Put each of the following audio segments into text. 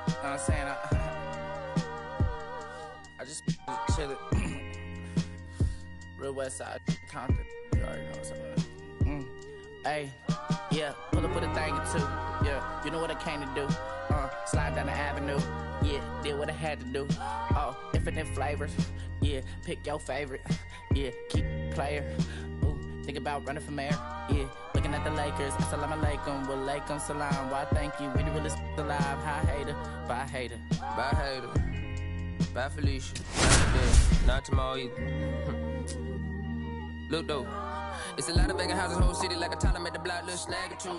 know what I'm saying? I just chillin'. Real West Side, Compton. You already know what's up. Hey, yeah, pull up with a thing or two. Yeah, you know what I came to do. Slide down the avenue. Yeah, did what I had to do. Oh, infinite flavors. Yeah, pick your favorite. Yeah, keep player. Ooh, think about running for mayor. Yeah, looking at the Lakers. Assalamu alaikum, wa alaikum salam. Why thank you, we the realest alive. Hi hater, bye hater. Bye hater. Bye Felicia. Not today, not tomorrow either. Look though, it's a lot of vacant houses, whole city like a toddler made the block little snag or two.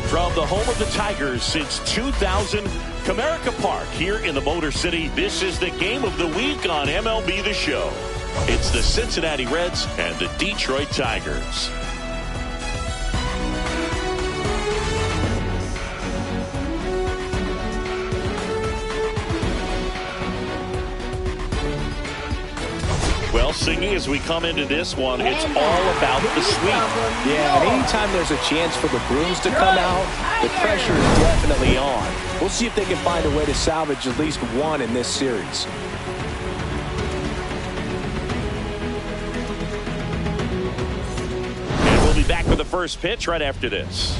From the home of the Tigers since 2000, Comerica Park here in the Motor City. This is the game of the week on MLB The Show. It's the Cincinnati Reds and the Detroit Tigers. Well, Singy, as we come into this one, it's all about the sweep. Yeah, and anytime there's a chance for the Brewers to come out, the pressure is definitely on. We'll see if they can find a way to salvage at least one in this series. And we'll be back with the first pitch right after this.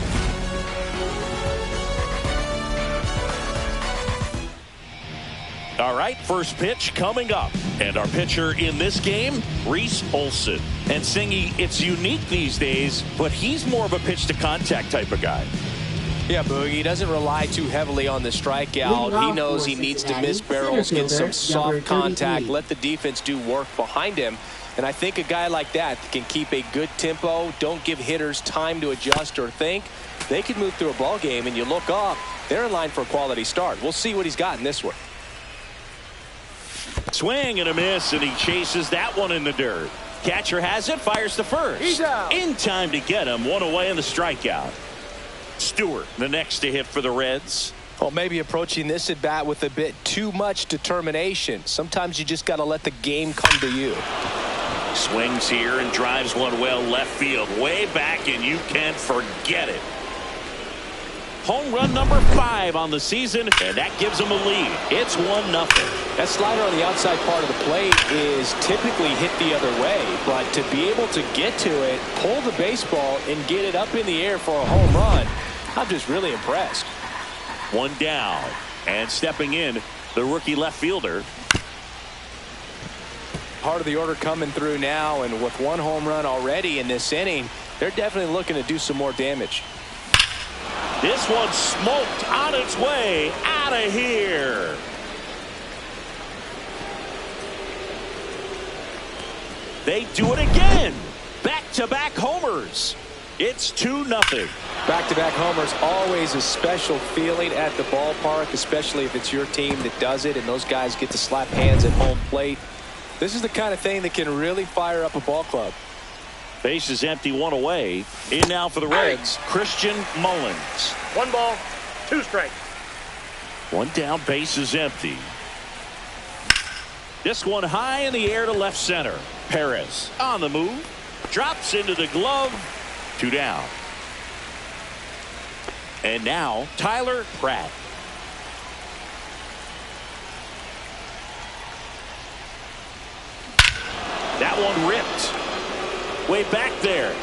All right, first pitch coming up. And our pitcher in this game, Reese Olson. And Singy, it's unique these days, but he's more of a pitch-to-contact type of guy. Yeah, Boogie, he doesn't rely too heavily on the strikeout. He knows he needs to miss barrels, get some soft contact, let the defense do work behind him. And I think a guy like that can keep a good tempo, don't give hitters time to adjust or think. They can move through a ball game, and you look up, they're in line for a quality start. We'll see what he's got in this one. Swing and a miss, and he chases that one in the dirt. Catcher has it, fires to first. He's out. In time to get him, one away in the strikeout. Stewart, the next to hit for the Reds. Well, maybe approaching this at bat with a bit too much determination. Sometimes you just got to let the game come to you. Swings here and drives one well left field, way back, and you can't forget it. Home run number 5 on the season, and that gives him a lead. It's 1-0. That slider on the outside part of the plate is typically hit the other way, but to be able to get to it, pull the baseball, and get it up in the air for a home run, I'm just really impressed. One down, and stepping in, the rookie left fielder. Part of the order coming through now, and with one home run already in this inning, they're definitely looking to do some more damage. This one smoked on its way out of here. They do it again. Back-to-back homers. It's 2-0. Back-to-back homers, always a special feeling at the ballpark, especially if it's your team that does it and those guys get to slap hands at home plate. This is the kind of thing that can really fire up a ball club. Base is empty, one away. In now for the Reds, Christian Mullins. 1 ball, 2 strikes. One down, base is empty. This one high in the air to left center. Perez on the move. Drops into the glove. 2 down. And now Tyler Pratt. That one ripped. Way back there.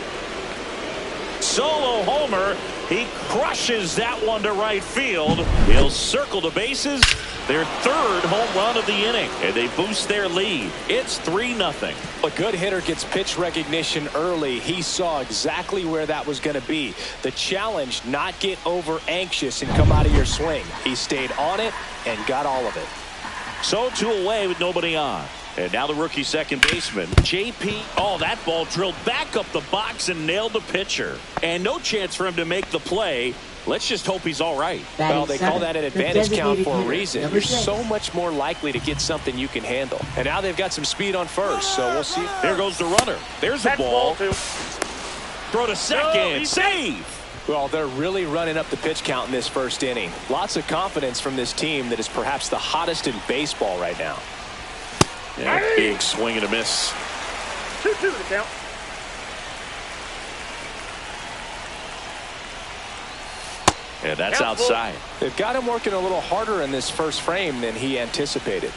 Solo homer. He crushes that one to right field. He'll circle the bases. Their 3rd home run of the inning. And they boost their lead. It's 3-0. A good hitter gets pitch recognition early. He saw exactly where that was going to be. The challenge, not get over anxious and come out of your swing. He stayed on it and got all of it. So 2 away with nobody on. And now the rookie second baseman, JP. Oh, that ball drilled back up the box and nailed the pitcher. And no chance for him to make the play. Let's just hope he's all right. Well, they call that an advantage count for a reason. You're so much more likely to get something you can handle. And now they've got some speed on first, so we'll see. There goes the runner. There's the ball. Throw to second. Save. Well, they're really running up the pitch count in this first inning. Lots of confidence from this team that is perhaps the hottest in baseball right now. Yeah, big swing and a miss. 2-2 to count. And that's outside. They've got him working a little harder in this first frame than he anticipated.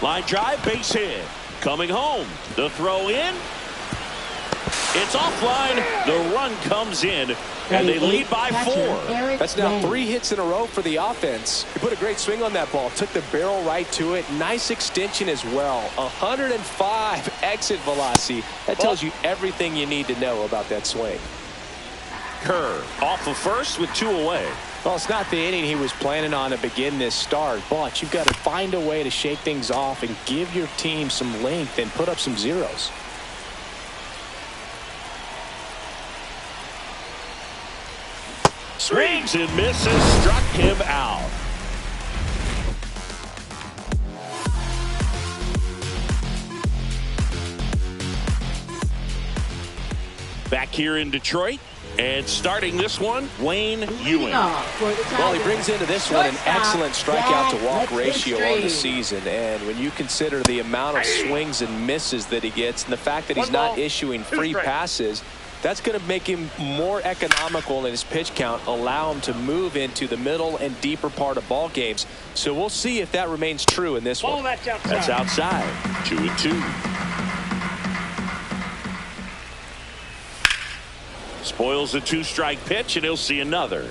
Line drive, base hit. Coming home. The throw in. It's offline. The run comes in. And they lead by 4. That's now 3 hits in a row for the offense. He put a great swing on that ball. Took the barrel right to it. Nice extension as well. 105 exit velocity. That tells you everything you need to know about that swing. Kerr off of first with 2 away. Well, it's not the inning he was planning on to begin this start, but you've got to find a way to shake things off and give your team some length and put up some zeros. Swings and misses, struck him out. Back here in Detroit, and starting this one, Wayne Ewing. Well, he brings into this one an excellent strikeout to walk ratio on the season, and when you consider the amount of swings and misses that he gets and the fact that he's not issuing free passes, that's going to make him more economical in his pitch count, allow him to move into the middle and deeper part of ball games. So we'll see if that remains true in this one. That's outside. 2-2. Spoils a 2-strike pitch, and he'll see another.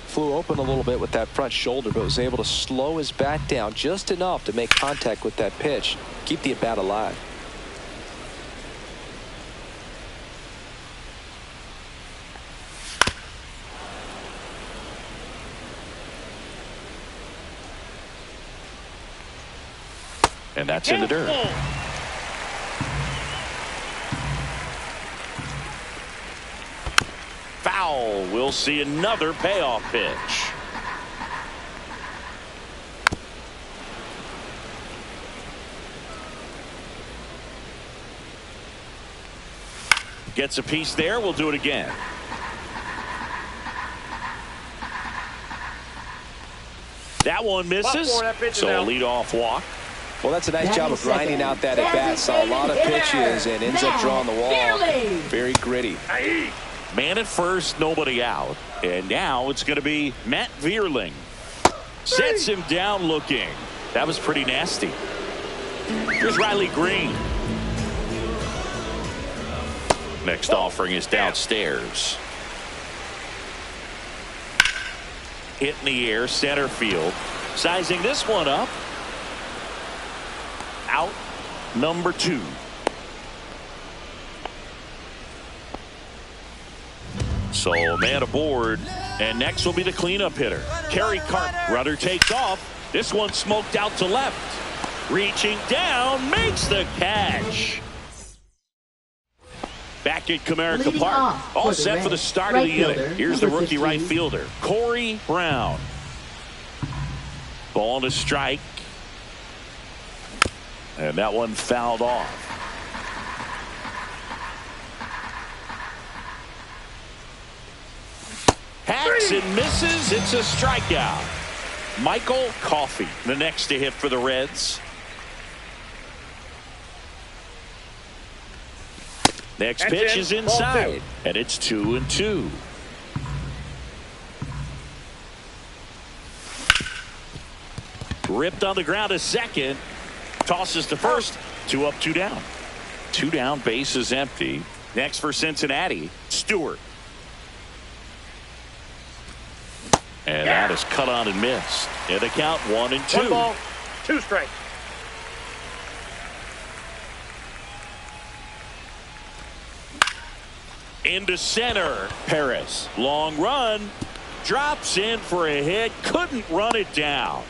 Flew open a little bit with that front shoulder, but was able to slow his bat down just enough to make contact with that pitch, keep the at-bat alive. And that's in the dirt. Foul. We'll see another payoff pitch. Gets a piece there. We'll do it again. That one misses. So a leadoff walk. Well, that's a nice job of grinding out that at-bat. Saw a lot of pitches and ends up drawing the wall. Very gritty. Man at first, nobody out. And now it's going to be Matt Vierling. Sets him down looking. That was pretty nasty. Here's Riley Green. Next offering is downstairs. Hit in the air, center field. Sizing this one up. Out number 2. So a man aboard, and next will be the cleanup hitter. Kerry Carp. Runner takes off. This one smoked out to left. Reaching down, makes the catch. Back at Comerica Park. All set for the start of the inning. Here's the rookie right fielder, Corey Brown. Ball to strike. And that one fouled off. Hacks and misses. It's a strikeout. Michael Coffey, the next to hit for the Reds. Next pitch is inside, and it's 2-2. Ripped on the ground to second. Tosses to first. 2 up, 2 down. 2 down, base is empty. Next for Cincinnati, Stewart. And that is cut on and missed. And the count 1-2. 1 ball, 2 strikes. Into center. Paris. Long run. Drops in for a hit. Couldn't run it down.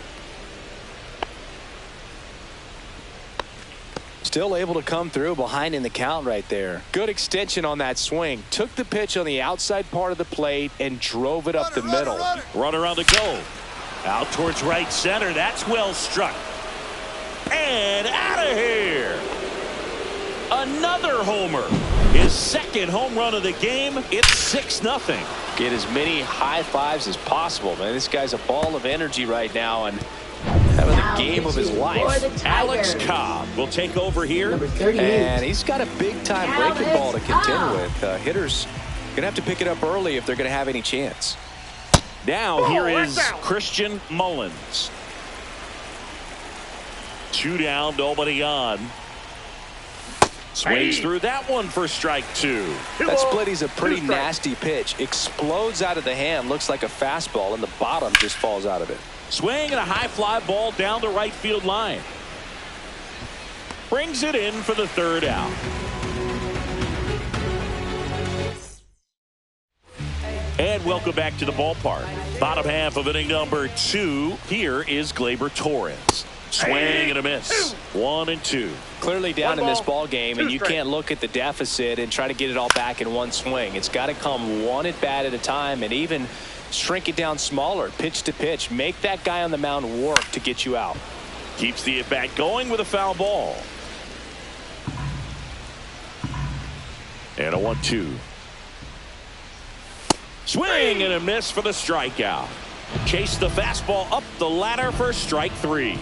Still able to come through behind in the count right there. Good extension on that swing. Took the pitch on the outside part of the plate and drove it up the middle. Runner on the go. Out towards right center. That's well struck. And out of here. Another homer. His second home run of the game. It's 6-0. Get as many high fives as possible, man. This guy's a ball of energy right now, and Having the game of his life. Alex Cobb will take over here. And he's got a big-time breaking ball to contend with. Hitters going to have to pick it up early if they're going to have any chance. Now here is Christian Mullins. 2 down, nobody on. Swings through that one for strike 2. That splitty's a pretty nasty pitch. Explodes out of the hand. Looks like a fastball, and the bottom just falls out of it. Swing and a high fly ball down the right field line. Brings it in for the 3rd out. And welcome back to the ballpark. Bottom half of inning number 2. Here is Gleyber Torres. Swing and a miss. 1-2. Clearly down in this ball game, and you can't look at the deficit and try to get it all back in one swing. It's got to come one at bat at a time, and even shrink it down smaller, pitch to pitch. Make that guy on the mound work to get you out. Keeps the at bat going with a foul ball. And a 1-2. Swing and a miss for the strikeout. Chase the fastball up the ladder for strike 3.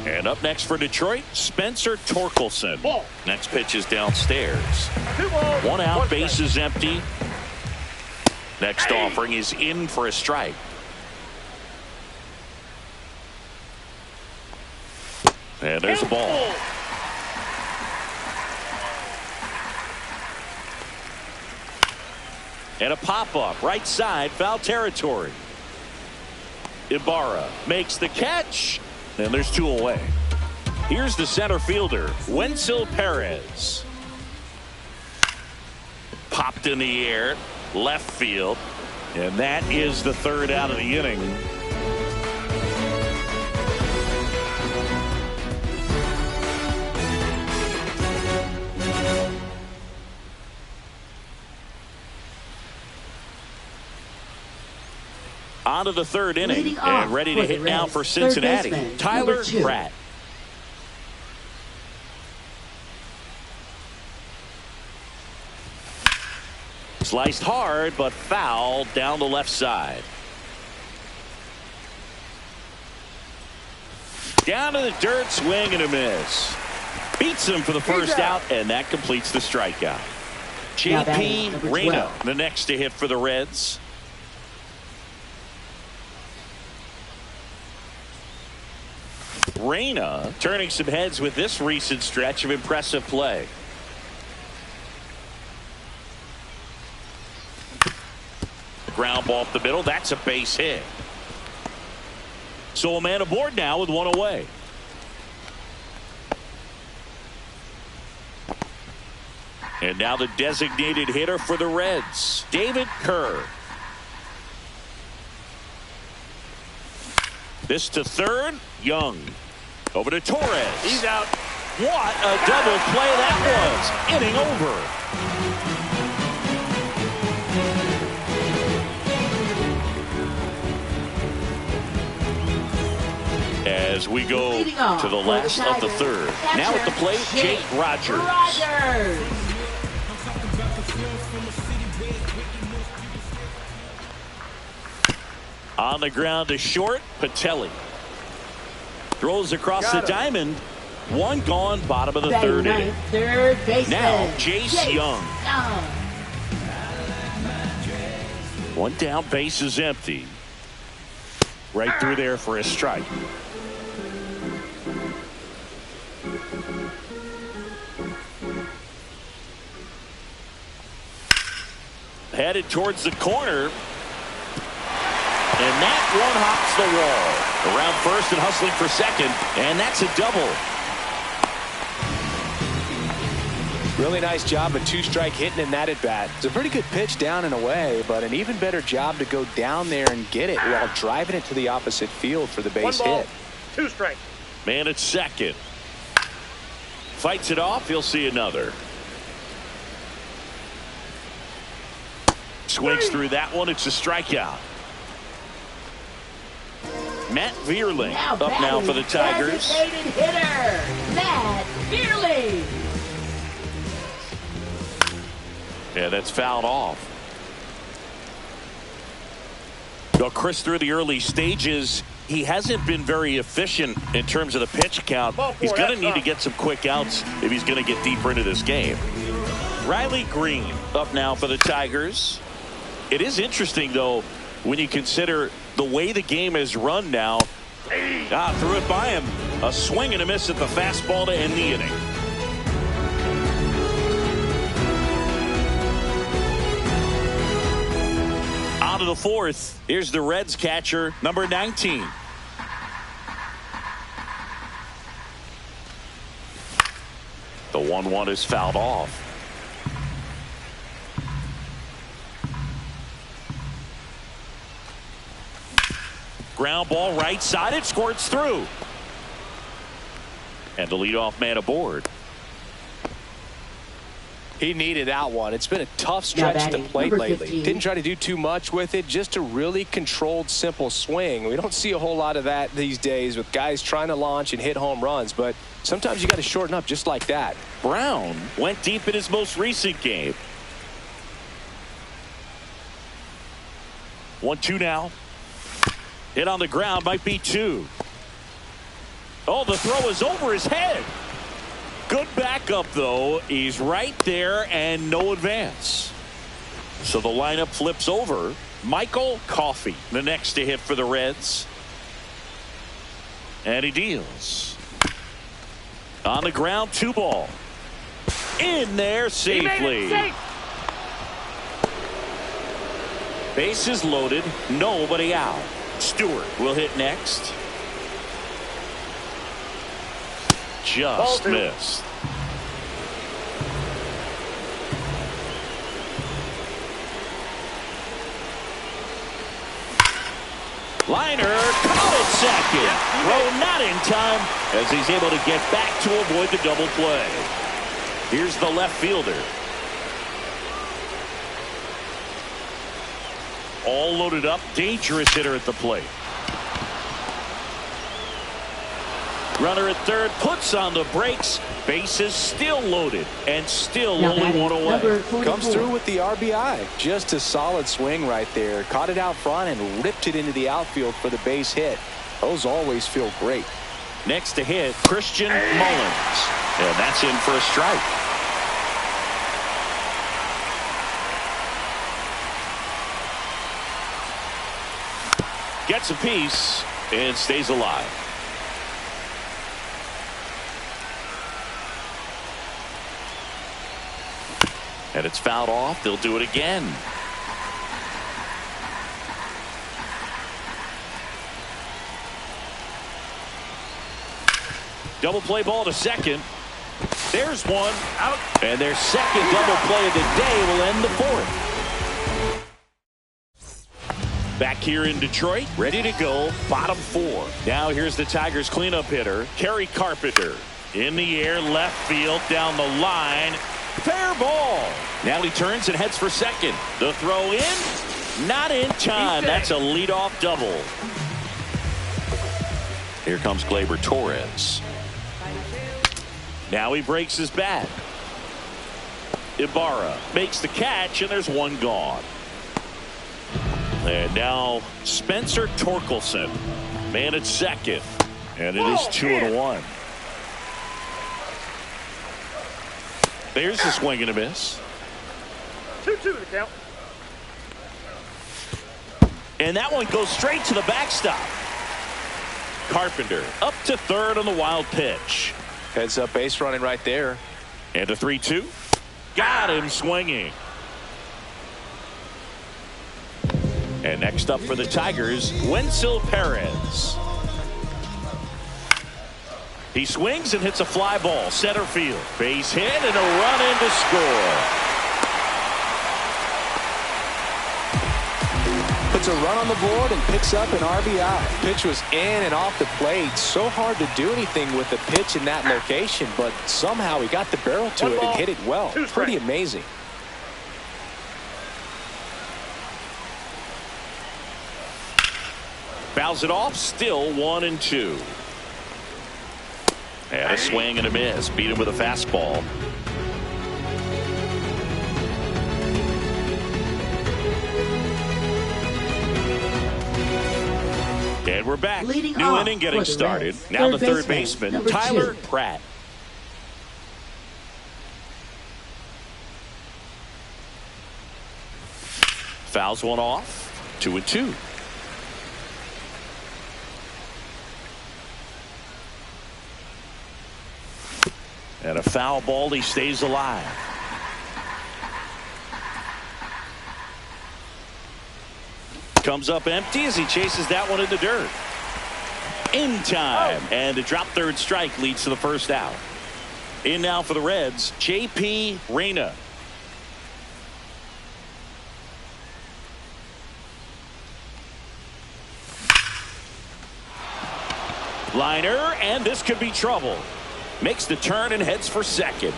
And up next for Detroit, Spencer Torkelson. Next pitch is downstairs. 1 out, bases empty. Next offering is in for a strike. And there's a ball. And a pop-up, right side, foul territory. Ibarra makes the catch. And there's 2 away. Here's the center fielder, Wenzel Perez. Popped in the air, left field. And that is the 3rd out of the inning. On to the 3rd inning, and ready to hit now for Cincinnati, Tyler Pratt. Sliced hard, but foul down the left side. Down to the dirt, swing and a miss. Beats him for the 1st out, and that completes the strikeout. J.P. Reyna, the next to hit for the Reds. Reyna turning some heads with this recent stretch of impressive play. Ground ball up the middle. That's a base hit. So a man aboard now with 1 away. And now the designated hitter for the Reds, David Kerr. This to 3rd, Young. Over to Torres. He's out. What a double play that was. Inning over. As we go to the last of the 3rd. Now at the plate, Jake Rogers. On the ground to short, Patelli. Throws across the diamond. 1 gone, bottom of the 3rd inning. Now Jace Young. 1 down, base is empty. Right through there for a strike. Headed towards the corner. And that one hops the wall. Around first and hustling for second. And that's a double. Really nice job of 2-strike hitting in that at bat. It's a pretty good pitch down and away, but an even better job to go down there and get it while driving it to the opposite field for the base 1 ball, hit. 2 strikes. Man at second. Fights it off. He'll see another. Swings through that one. It's a strikeout. Matt Vierling up now for the Tigers. Designated hitter, Matt Vierling. Yeah, that's fouled off. Well, Chris, through the early stages, he hasn't been very efficient in terms of the pitch count. He's going to need to get some quick outs if he's going to get deeper into this game. Riley Green up now for the Tigers. It is interesting, though, when you consider the way the game is run now. Threw it by him. A swing and a miss at the fastball to end the inning. On to the fourth. Here's the Reds catcher, number 19. The 1-1 is fouled off. Ground ball right side. It squirts through. And the leadoff man aboard. He needed that one. It's been a tough stretch at the plate lately. Didn't try to do too much with it. Just a really controlled, simple swing. We don't see a whole lot of that these days with guys trying to launch and hit home runs. But sometimes you got to shorten up just like that. Brown went deep in his most recent game. 1-2 now. Hit on the ground, might be 2. Oh, the throw is over his head. Good backup, though. He's right there and no advance. So the lineup flips over. Michael Coffey, the next to hit for the Reds. And he deals. On the ground, 2 ball. In there safely. Bases loaded, nobody out. Stewart will hit next. Just missed. Liner caught at second. Throw not in time as he's able to get back to avoid the double play. Here's the left fielder. All loaded up. Dangerous hitter at the plate. Runner at third puts on the brakes. Bases still loaded and still only 1 away. Comes through with the RBI. Just a solid swing right there. Caught it out front and ripped it into the outfield for the base hit. Those always feel great. Next to hit, Christian Mullins. And that's in for a strike. Gets a piece and stays alive. And it's fouled off. They'll do it again. Double play ball to second. There's one out. And their second double play of the day will end the fourth. Back here in Detroit, ready to go, bottom 4. Now here's the Tigers cleanup hitter, Kerry Carpenter. In the air, left field, down the line. Fair ball. Now he turns and heads for second. The throw in, not in time. That's a leadoff double. Here comes Gleyber Torres. Now he breaks his bat. Ibarra makes the catch, and there's one gone. And now Spencer Torkelson, man at second, and it is 2-1. There's the swing and a miss. 2-2 the count. And that one goes straight to the backstop. Carpenter up to third on the wild pitch. Heads up base running right there. And a 3-2. Got him swinging. And next up for the Tigers, Wenzel Perez. He swings and hits a fly ball, center field. Base hit and a run in to score. Puts a run on the board and picks up an RBI. Pitch was in and off the plate. So hard to do anything with the pitch in that location, but somehow he got the barrel to it and hit it well. Pretty amazing. Fouls it off, still 1-2. And a swing and a miss. Beat him with a fastball. And we're back. Leading New off inning getting for the started. Reds, Now the third third baseman, baseman, number Tyler 2. Pratt. Fouls one off. 2-2. And a foul ball. He stays alive. Comes up empty as he chases that one in the dirt. In time. And the drop third strike leads to the first out. In now for the Reds, J.P. Reyna. Liner, and this could be trouble. Makes the turn and heads for second.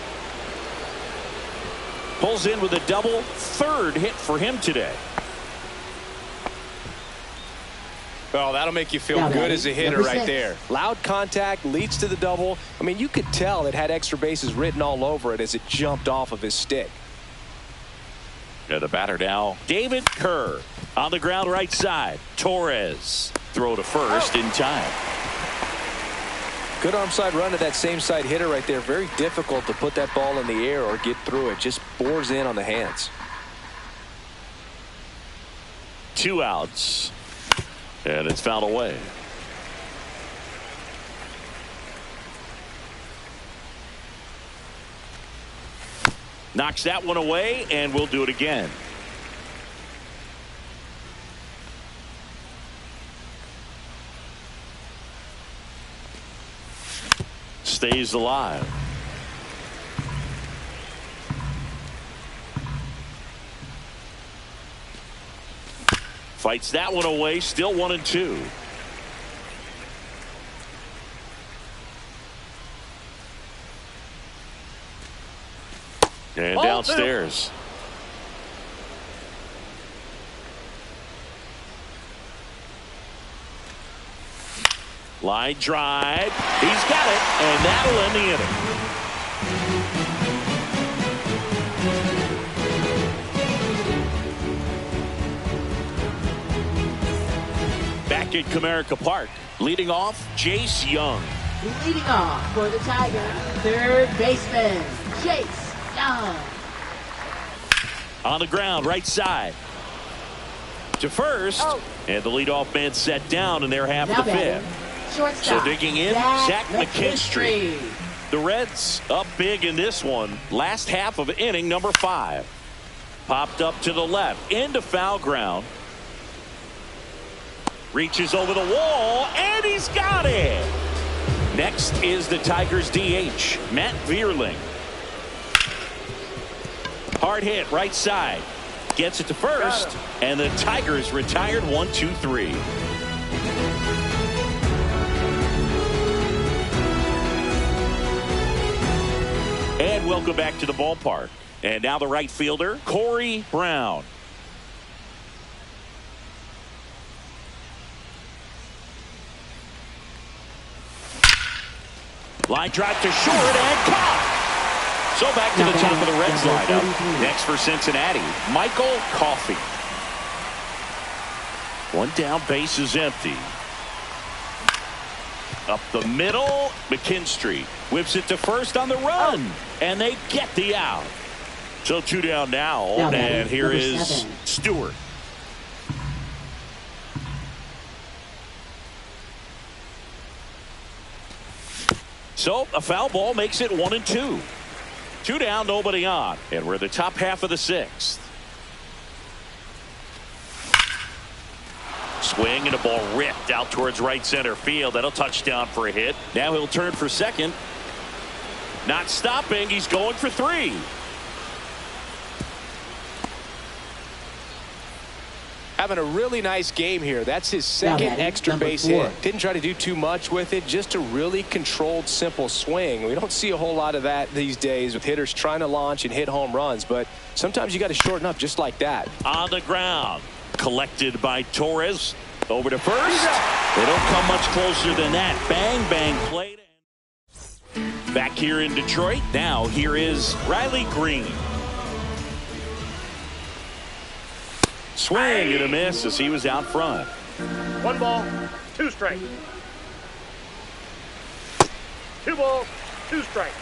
Pulls in with a double. Third hit for him today. Oh, that'll make you feel good as a hitter right there. Loud contact leads to the double. I mean, you could tell it had extra bases written all over it as it jumped off of his stick. The batter now, David Kerr. On the ground right side. Torres. Throw to first in time. Good arm side run to that same side hitter right there. Very difficult to put that ball in the air or get through it. Just bores in on the hands. 2 outs. And it's fouled away. Knocks that one away, and we'll do it again. Stays alive. Fights that one away. Still 1-2. And downstairs. Line drive. He's got it, and that'll end the inning. Back at Comerica Park, leading off, Jace Young. Leading off for the Tigers, third baseman, Jace Young. On the ground, right side. To first, and the leadoff man set down, and they're half Now the fifth. Shortstop, So digging in, Zach McKinstry. The Reds up big in this one. Last half of inning number 5. Popped up to the left, into foul ground. Reaches over the wall, and he's got it. Next is the Tigers DH, Matt Vierling. Hard hit, right side. Gets it to first, and the Tigers retired 1-2-3. And welcome back to the ballpark. And now the right fielder, Corey Brown. Line drive to short and caught. So back to the top of the Reds lineup. Next for Cincinnati, Michael Coffey. One down, base is empty. Up the middle, McKinstry whips it to first on the run, and they get the out. So 2 down now, and here is Stewart. So a foul ball makes it 1-2. 2 down, nobody on, and we're the top half of the 6th. Swing and a ball ripped out towards right center field. That'll touchdown for a hit. Now he'll turn for second. Not stopping. He's going for 3. Having a really nice game here. That's his second extra base hit. Didn't try to do too much with it. Just a really controlled, simple swing. We don't see a whole lot of that these days with hitters trying to launch and hit home runs. But sometimes you got to shorten up just like that. On the ground. Collected by Torres. Over to first. They don't come much closer than that. Bang, bang, played. Back here in Detroit. Now here is Riley Green. Swing and a miss as he was out front. 1 ball, 2 strikes. 2 balls, 2 strikes.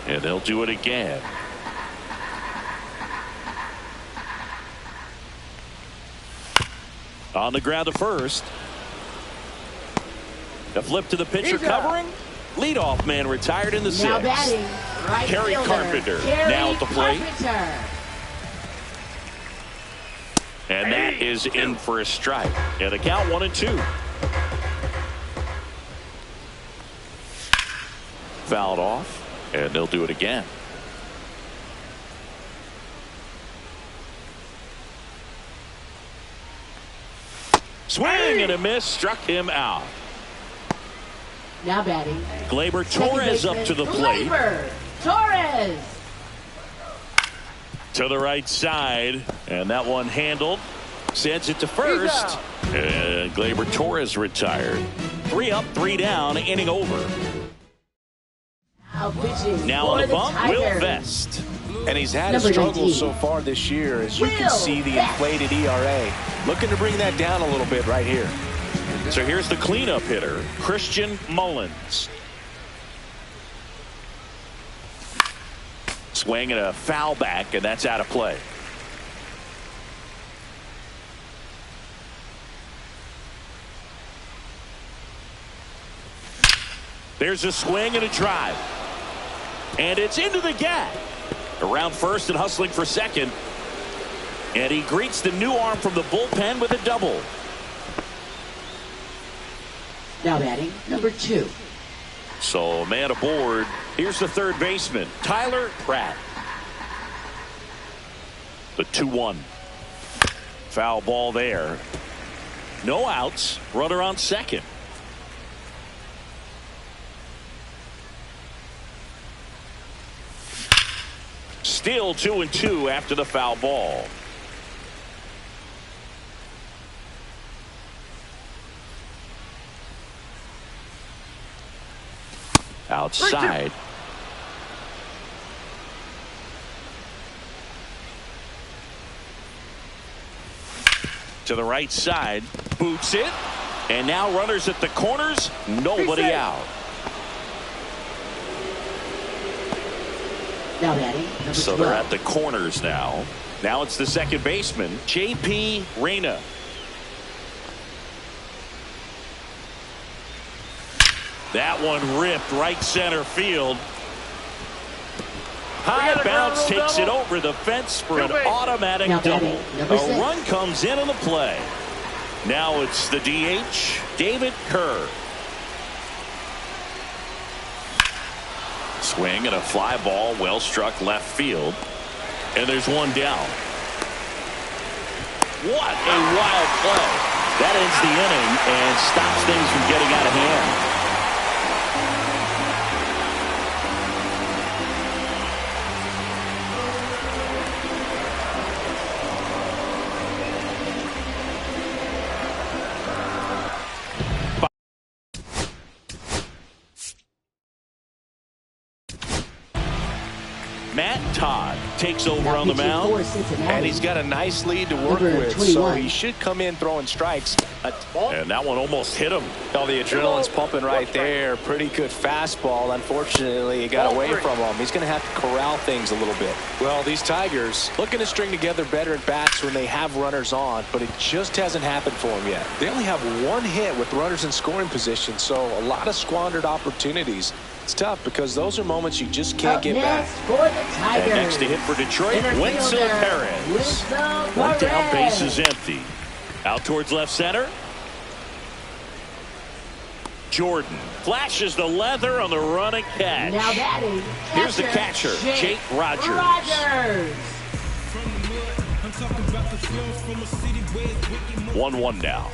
And they'll do it again. On the ground to first. A flip to the pitcher covering. Leadoff man retired in the Now sixth. batting, right Kerry fielder, Carpenter Kerry now at the plate. Carpenter. And that is in for a strike. And the count 1-2. Fouled off. And they'll do it again. Swing and a miss. Struck him out. Now batting. Gleyber second Torres up baseman, to the plate. Gleyber Torres. To the right side. And that one handled. Sends it to first. And Gleyber Torres retired. 3 up, 3 down. Inning over. Now pitching Now for on the the bump, Tigers. Will Vest. And he's had Number a struggle 19. so far this year, as you can Will see the Vest. inflated ERA. Looking to bring that down a little bit right here. So here's the cleanup hitter, Christian Mullins. Swing and a foul back, and that's out of play. There's a swing and a drive. And it's into the gap. Around first and hustling for second. And he greets the new arm from the bullpen with a double. Now batting, number 2. So man aboard. Here's the third baseman, Tyler Pratt. The 2-1. Foul ball there. No outs. Runner on second. Still 2-2 after the foul ball. Outside. To the right side. Boots it. And now runners at the corners. Nobody out. Now batting, number So 12. they're at the corners now. Now it's the second baseman, J.P. Reyna. That one ripped right center field. High bounce takes it over the fence for an automatic Now double. batting, number 6. A run comes in on the play. Now it's the DH, David Kerr. Swing and a fly ball, well struck left field. And there's one down. What a wild play. That ends the inning and stops things from getting out of hand. Matt Todd takes over Now on the pitching mound. for Cincinnati. And he's got a nice lead to work Number with, 21. so he should come in throwing strikes. And that one almost hit him. Oh, the adrenaline's pumping right there. Pretty good fastball. Unfortunately, it got away from him. He's going to have to corral things a little bit. Well, these Tigers looking to string together better at bats when they have runners on, but it just hasn't happened for them yet. They only have one hit with runners in scoring position, so a lot of squandered opportunities. It's tough because those are moments you just can't Up get next back. for the Tigers. And next to hit for Detroit, Center Winston fielder, Perez. Winston One down, Perez. base is empty. Out towards left center. Jordan flashes the leather on the running catch. Now batting, Here's the catcher, Jake Rogers. 1-1 now.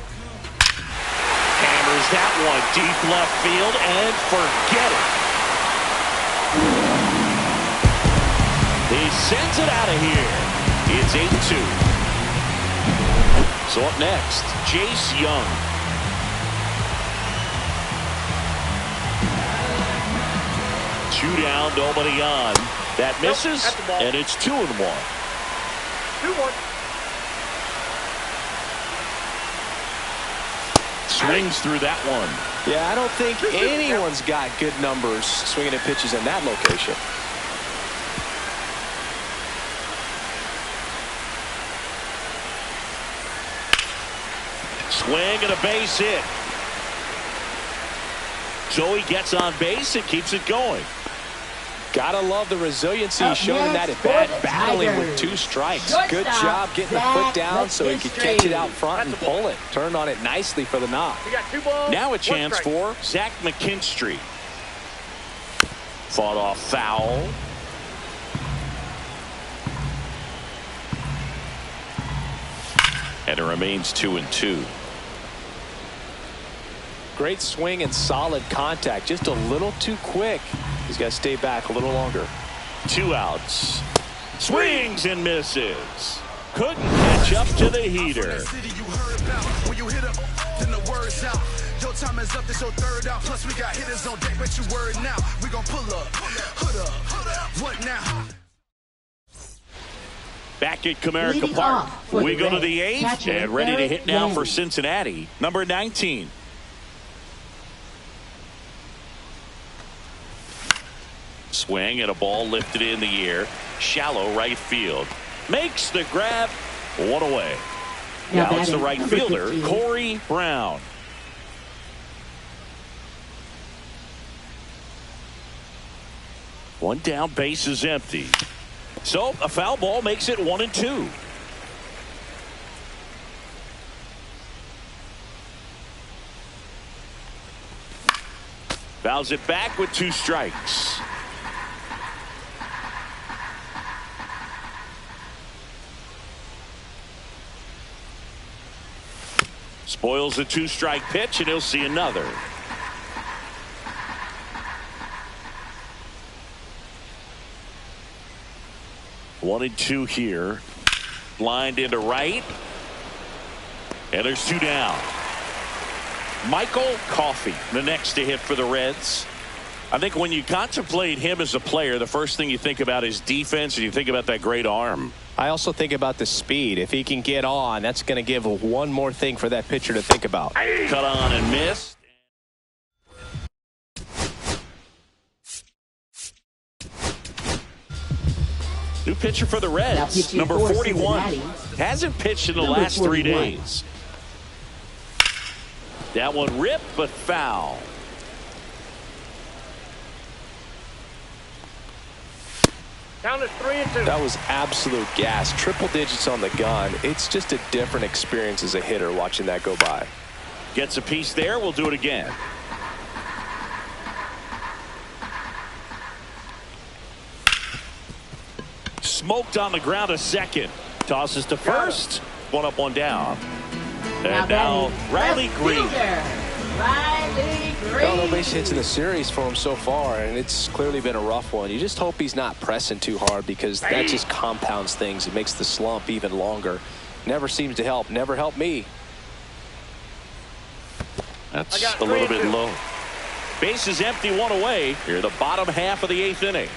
Hammers that one deep left field and forget it. He sends it out of here. It's 8-2. So up next, Jace Young. Two down, nobody on. That misses, and it's 2-1. 2-1. swings through that one. Yeah, I don't think anyone's got good numbers swinging at pitches in that location. Swing and a base hit. So he gets on base and keeps it going. Gotta love the resiliency he's showing in that at bat, battling with 2 strikes. Good job getting the foot down so he could catch it out front and pull it. Turned on it nicely for the knock. Now a chance for Zach McKinstry. Fought off foul. And it remains 2-2. Great swing and solid contact. Just a little too quick. He's got to stay back a little longer. 2 outs. Swings and misses. Couldn't catch up to the heater. Your time is up, this your third out. Plus we got hitters on deck, but you word now. We gon' pull up, hood up, what now? Back at Comerica Park. We go to the 8th and ready to hit now for Cincinnati. Number 19. Swing and a ball lifted in the air. Shallow right field. Makes the grab. One away. Now it's the right fielder, Corey Brown. One down, base is empty. So a foul ball makes it 1-2. Fouls it back with 2 strikes. Spoils a 2-strike pitch, and he'll see another. One and 2 here. Lined into right. And there's 2 down. Michael Coffey, the next to hit for the Reds. I think when you contemplate him as a player, the first thing you think about is defense, and you think about that great arm. I also think about the speed. If he can get on, that's going to give one more thing for that pitcher to think about. Cut on and missed. New pitcher for the Reds, number 41. Hasn't pitched in the last 3 days. That one ripped, but foul. Count is 3-2. That was absolute gas. Triple digits on the gun. It's just a different experience as a hitter watching that go by. Gets a piece there. We'll do it again. Smoked on the ground a second. Tosses to first. 1 up, 1 down. And now Riley Green. No base hits in the series for him so far, and it's clearly been a rough one. You just hope he's not pressing too hard, because that just compounds things. It makes the slump even longer. Never seems to help. Never helped me. That's a little bit low. Base is empty, 1 away. Here the bottom half of the 8th inning.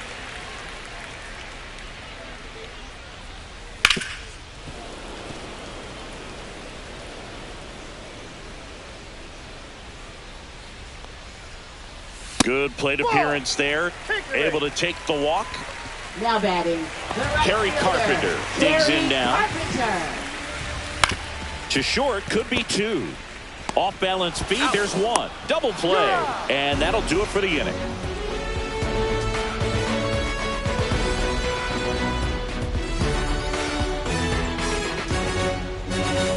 Good plate appearance there. Able to take the walk. Now batting. Kerry Carpenter digs in now. To short, could be 2. Off balance speed, there's 1. Double play. And that'll do it for the inning.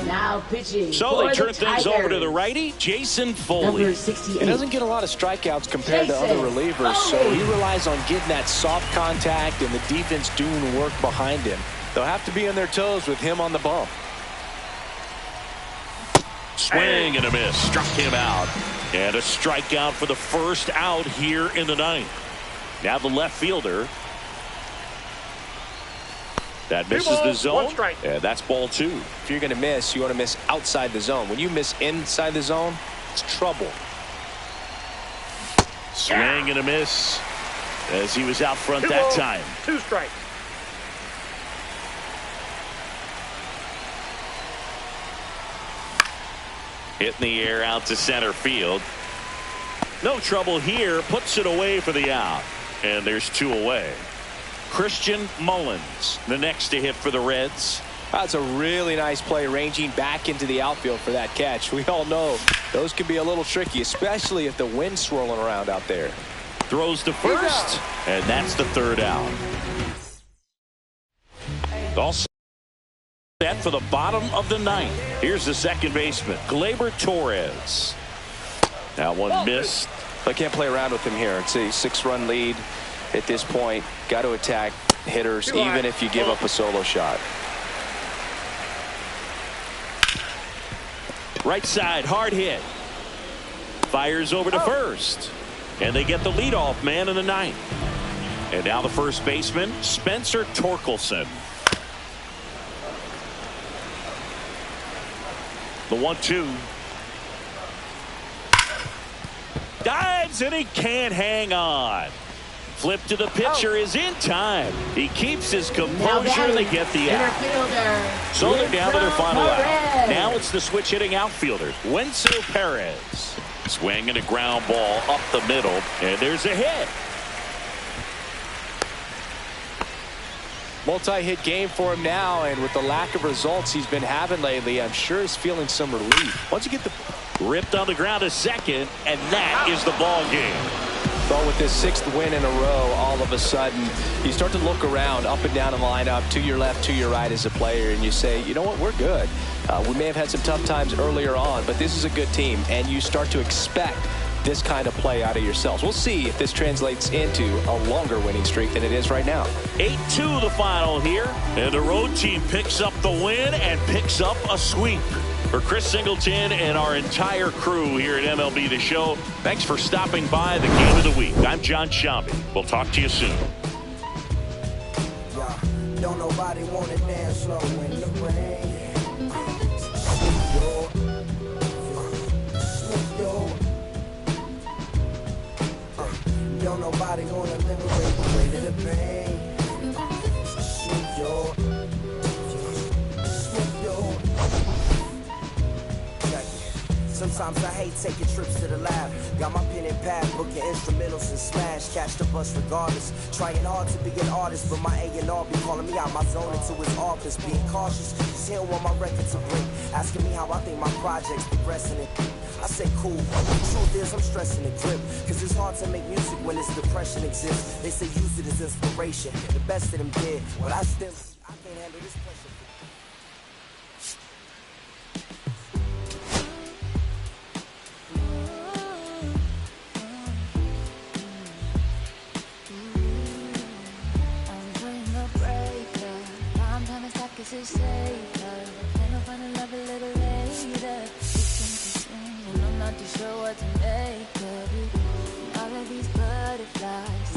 Now pitching. So they turn things over to the righty, Jason Foley. He doesn't get a lot of strikeouts compared to other relievers, so he relies on getting that soft contact and the defense doing work behind him. They'll have to be on their toes with him on the bump. Swing and a miss. Struck him out. And a strikeout for the first out here in the 9th. Now the left fielder. That misses the zone. And that's ball 2. If you're going to miss, you want to miss outside the zone. When you miss inside the zone, it's trouble. Swing and a miss as he was out front that time. 2 strikes. Hit in the air out to center field. No trouble here. Puts it away for the out. And there's 2 away. Christian Mullins, the next to hit for the Reds. That's a really nice play, ranging back into the outfield for that catch. We all know those can be a little tricky, especially if the wind's swirling around out there. Throws to first, and that's the 3rd out. All set for the bottom of the 9th. Here's the second baseman, Gleyber Torres. That one missed. I can't play around with him here. It's a 6-run lead at this point. Got to attack hitters, even if you give up a solo shot. Right side, hard hit. Fires over to first. And they get the leadoff man in the 9th. And now the first baseman, Spencer Torkelson. The 1-2. Dives and he can't hang on. Flip to the pitcher is in time. He keeps his composure. They get the out. So they're down to their final out. Now it's the switch hitting outfielders. Wenzel Perez. Swing and a ground ball up the middle. And there's a hit. Multi-hit game for him now, and with the lack of results he's been having lately, I'm sure he's feeling some relief. Once you get the ripped on the ground a second, and that is the ball game. But with this 6th win in a row, all of a sudden, you start to look around, up and down the lineup, to your left, to your right as a player, and you say, you know what, we're good. We may have had some tough times earlier on, but this is a good team, and you start to expect this kind of play out of yourselves. We'll see if this translates into a longer winning streak than it is right now. 8-2 the final here, and the road team picks up the win and picks up a sweep. For Chris Singleton and our entire crew here at MLB The Show, thanks for stopping by the Game of the Week. I'm John Shambi. We'll talk to you soon. Don't nobody want to dance slow in the rain. Don't nobody want to liberate the weight of the pain. Sometimes I hate taking trips to the lab. Got my pen and pad, booking instrumentals and smash. Catch the bus regardless. Trying hard to be an artist, but my A&R be calling me out my zone into his office. Being cautious, cause he don't want my record to break. Asking me how I think my project's progressing it. I say cool, the truth is I'm stressing the grip. Cause it's hard to make music when this depression exists. They say use it as inspiration. The best of them did, but I can't handle this pressure. Guess it's safer. Then I'll find a love a little later. It's and I'm not too sure what to make of it. All of these butterflies